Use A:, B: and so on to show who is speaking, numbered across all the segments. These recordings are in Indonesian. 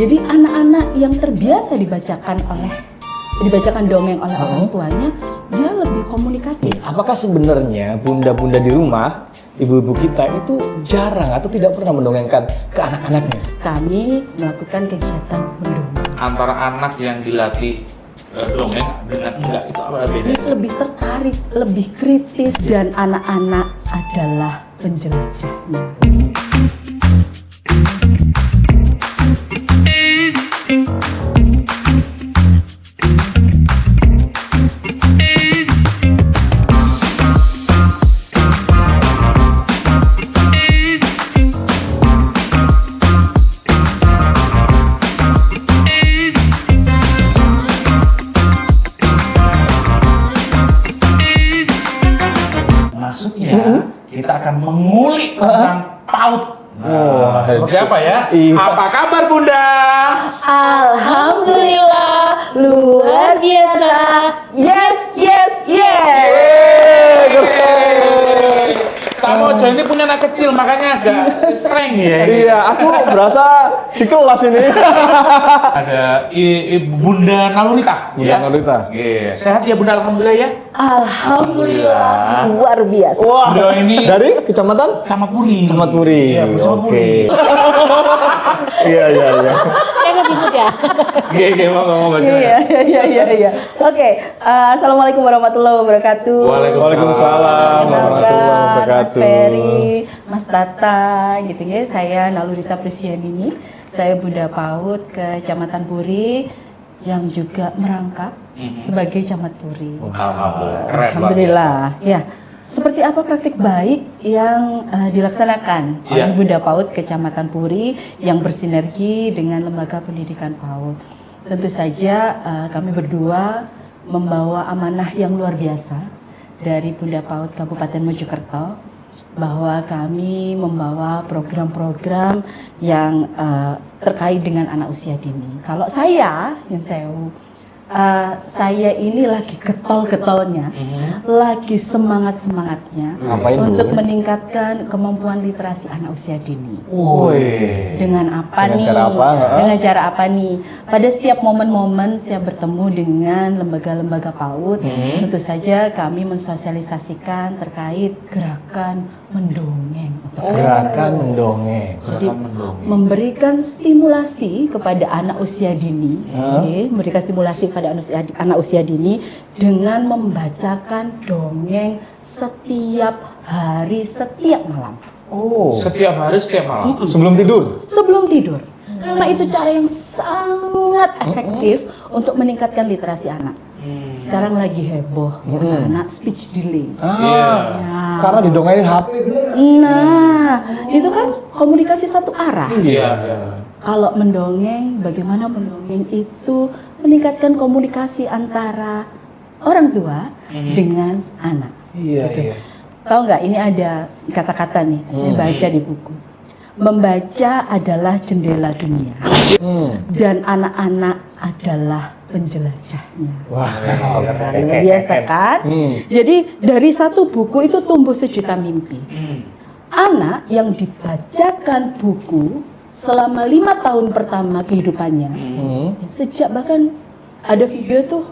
A: Jadi anak-anak yang terbiasa dibacakan dongeng oleh orang tuanya, dia lebih komunikatif.
B: Apakah sebenarnya bunda-bunda di rumah, ibu-ibu kita itu jarang atau tidak pernah mendongengkan ke anak-anaknya?
A: Kami melakukan kegiatan mendongeng.
C: Antara anak yang dilatih dongeng dengan enggak itu apa bedanya?
A: Dia lebih tertarik, lebih kritis, dan anak-anak adalah penjelajahnya.
C: Maksudnya kita akan mengulik tentang PAUD. Nah, seperti apa ya?
B: Iya.
C: Apa kabar Bunda?
A: Alhamdulillah, luar biasa. Yes, yes, yes.
C: Kamu aja ini punya anak kecil makanya agak streng ya.
B: Iya, aku berasa di kelas ini.
C: Ada Bunda Nalurita.
B: Bunda Nalurita.
C: Iya. Sehat ya Bunda, alhamdulillah ya.
A: Alhamdulillah, luar biasa.
B: Wah,
C: Bunda ini
B: dari kecamatan?
C: Camat Puri.
B: Camat Puri.
C: Iya, Camat Puri.
B: Iya.
A: Yang lebih muda.
C: Iya, ngomong
A: Iya. Oke, assalamualaikum warahmatullahi wabarakatuh.
B: Waalaikumsalam warahmatullahi wabarakatuh.
A: Mas Ferry, Mas Tata, gitu ya. Saya Nalurita Priscianini. Saya Bunda PAUD Kecamatan Puri yang juga merangkap sebagai Camat Puri.
C: Alhamdulillah. Keren.
A: Alhamdulillah. Ya. Seperti apa praktik baik yang dilaksanakan oleh Bunda PAUD Kecamatan Puri yang bersinergi dengan Lembaga Pendidikan PAUD? Tentu saja kami berdua membawa amanah yang luar biasa dari Bunda PAUD Kabupaten Mojokerto, bahwa kami membawa program-program yang terkait dengan anak usia dini. Kalau saya ini lagi getol-getolnya, lagi semangat-semangatnya untuk meningkatkan kemampuan literasi anak usia dini. Dengan apa nih? Dengan cara apa nih? Pada setiap momen-momen, setiap bertemu dengan lembaga-lembaga PAUD, tentu saja kami mensosialisasikan terkait gerakan mendongeng.
B: Gerakan mendongeng.
A: Jadi memberikan stimulasi kepada anak usia dini, memberikan stimulasi pada anak usia dini dengan membacakan dongeng setiap hari, setiap malam.
C: Setiap hari, setiap malam.
B: Sebelum tidur.
A: Sebelum tidur. Karena itu cara yang sangat efektif untuk meningkatkan literasi anak. Sekarang lagi heboh anak speech delay.
B: Karena didongengin HP.
A: Nah, itu kan komunikasi satu arah.
C: Iya.
A: Kalau mendongeng, bagaimana mendongeng itu meningkatkan komunikasi antara orang tua dengan anak.
B: Iya.
A: Tahu nggak? Ini ada kata-kata nih, saya baca di buku. Membaca adalah jendela dunia, dan anak-anak adalah penjelajahnya.
B: Wah,
A: Luar biasa kan? Jadi dari satu buku itu tumbuh sejuta mimpi. Anak yang dibacakan buku selama 5 tahun pertama kehidupannya, sejak bahkan ada video tuh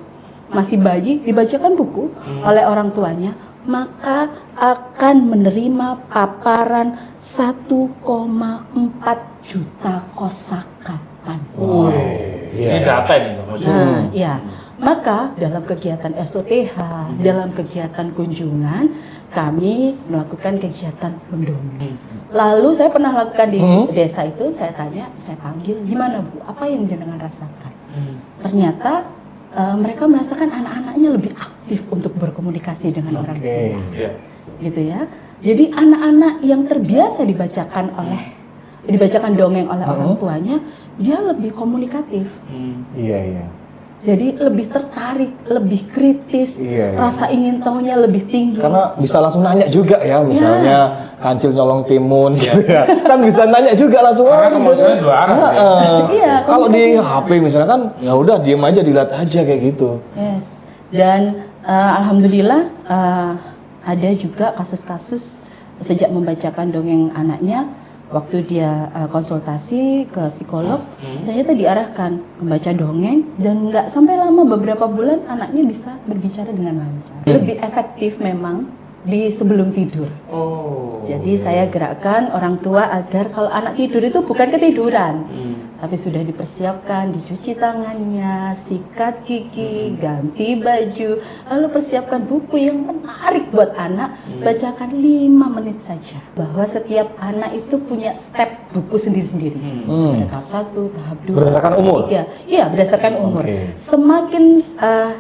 A: masih bayi dibacakan buku oleh orang tuanya, maka akan menerima paparan 1,4 juta kosakata.
C: Ini data ini maksudnya.
A: Nah, ya. Maka dalam kegiatan SOTH, dalam kegiatan kunjungan, kami melakukan kegiatan mendongeng. Lalu saya pernah lakukan di desa itu, saya tanya, saya panggil, gimana Bu, apa yang jenengan rasakan? Ternyata mereka merasakan anak-anaknya lebih aktif untuk berkomunikasi dengan orang tua. Gitu ya. Jadi anak-anak yang terbiasa dibacakan dongeng oleh orang tuanya, dia lebih komunikatif.
B: Iya.
A: Jadi lebih tertarik, lebih kritis, rasa ingin tahunya lebih tinggi.
B: Karena bisa langsung nanya juga ya, misalnya kancil nyolong timun gitu ya. Kan bisa nanya juga langsung.
C: Karena kemasukannya dua arah.
B: Kalau di HP misalnya kan, ya udah diem aja, dilihat aja kayak gitu.
A: Yes. Dan alhamdulillah ada juga kasus-kasus sejak membacakan dongeng anaknya, waktu dia konsultasi ke psikolog, ternyata diarahkan membaca dongeng dan nggak sampai lama beberapa bulan anaknya bisa berbicara dengan lancar. Lebih efektif memang di sebelum tidur. Jadi saya gerakkan orang tua agar kalau anak tidur itu bukan ketiduran, tapi sudah dipersiapkan, dicuci tangannya, sikat gigi, ganti baju, lalu persiapkan buku yang menarik buat anak, bacakan 5 menit saja. Bahwa setiap anak itu punya step buku sendiri-sendiri. Ada tahap 1, tahap 2,
B: Berdasarkan umur?
A: Iya, berdasarkan umur.
B: Oke.
A: Semakin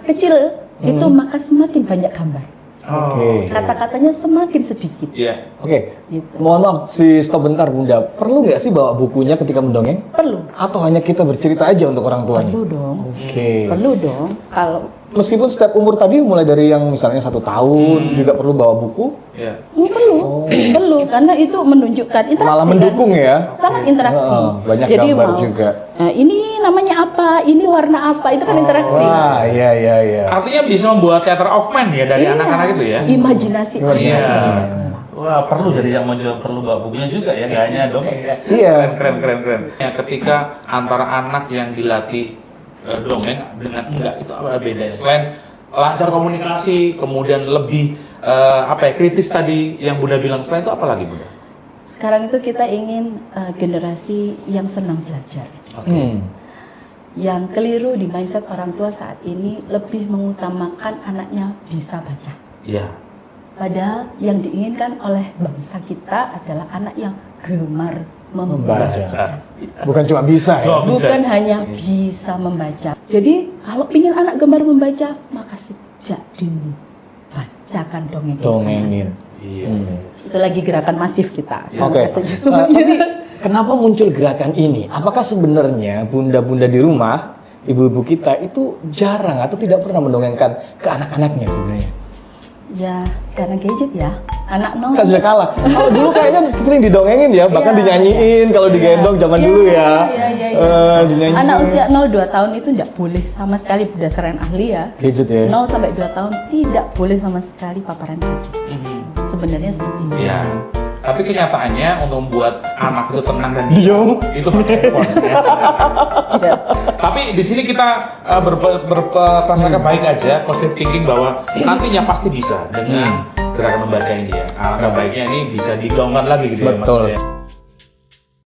A: kecil itu maka semakin banyak gambar.
B: Oke.
A: Kata-katanya semakin sedikit.
C: Iya.
B: Oke.
A: Gitu.
B: Mohon maaf, stop bentar Bunda. Perlu nggak sih bawa bukunya ketika mendongeng?
A: Perlu.
B: Atau hanya kita bercerita aja untuk orang tuanya?
A: Perlu dong.
B: Oke.
A: Perlu dong. Kalau
B: Meskipun setiap umur tadi mulai dari yang misalnya 1 tahun juga perlu bawa buku,
C: Iya.
A: perlu karena itu menunjukkan interaksi.
B: malah
A: kan?
B: mendukung ya.
A: Sangat interaksi.
B: Banyak
A: Jadi
B: gambar
A: mau,
B: juga.
A: Ini namanya apa? Ini warna apa? Itu kan interaksi.
B: Wah, iya.
C: Artinya bisa membuat theater of mind ya dari
A: Iya.
C: anak-anak itu ya.
A: Imajinasi.
C: Iya.
A: anak.
C: Wah, perlu dari yang menjual perlu bawa bukunya juga ya, gak hanya dong.
B: Iya.
C: Keren. Ya, ketika antara anak yang dilatih dongeng dengan enggak itu apa bedanya? Selain lancar komunikasi, kemudian lebih kritis tadi yang Bunda bilang, selain itu apa lagi Bunda?
A: Sekarang itu kita ingin generasi yang senang belajar. Yang keliru di mindset orang tua saat ini lebih mengutamakan anaknya bisa baca.
C: Iya.
A: Padahal yang diinginkan oleh bangsa kita adalah anak yang gemar membaca.
B: Bukan cuma bisa ya.
A: Bukan hanya bisa membaca. Jadi kalau ingin anak gemar membaca, maka sejak dini bacakan dongeng.
B: Dongengin.
C: Iya.
A: Itu lagi gerakan masif kita.
B: Oke. Tapi kenapa muncul gerakan ini? Apakah sebenarnya bunda-bunda di rumah, ibu-ibu kita itu jarang atau tidak pernah mendongengkan ke anak-anaknya sebenarnya?
A: Ya, karena gadget ya. Anak nol.
B: Kan sudah kalah. Kalau dulu kayaknya sering didongengin ya, bahkan
A: Iya.
B: dinyanyiin kalau digendong zaman dulu ya. Dinyanyiin.
A: Anak usia 0-2 tahun itu tidak boleh sama sekali berdasarkan ahli ya.
B: Gadget ya.
A: 0 sampai 2 tahun tidak boleh sama sekali paparan gadget. Sebenarnya seperti itu.
C: Iya. Tapi kenyataannya untuk membuat anak itu tenang dan
B: Diam.
C: itu pakai handphone.
A: Iya.
C: Tapi di sini kita berprasangka baik aja, positive thinking bahwa nantinya pasti bisa dengan gerakan membaca ini ya. Alangkah baiknya ini bisa digaungkan lagi gitu ya Mas.
B: Betul.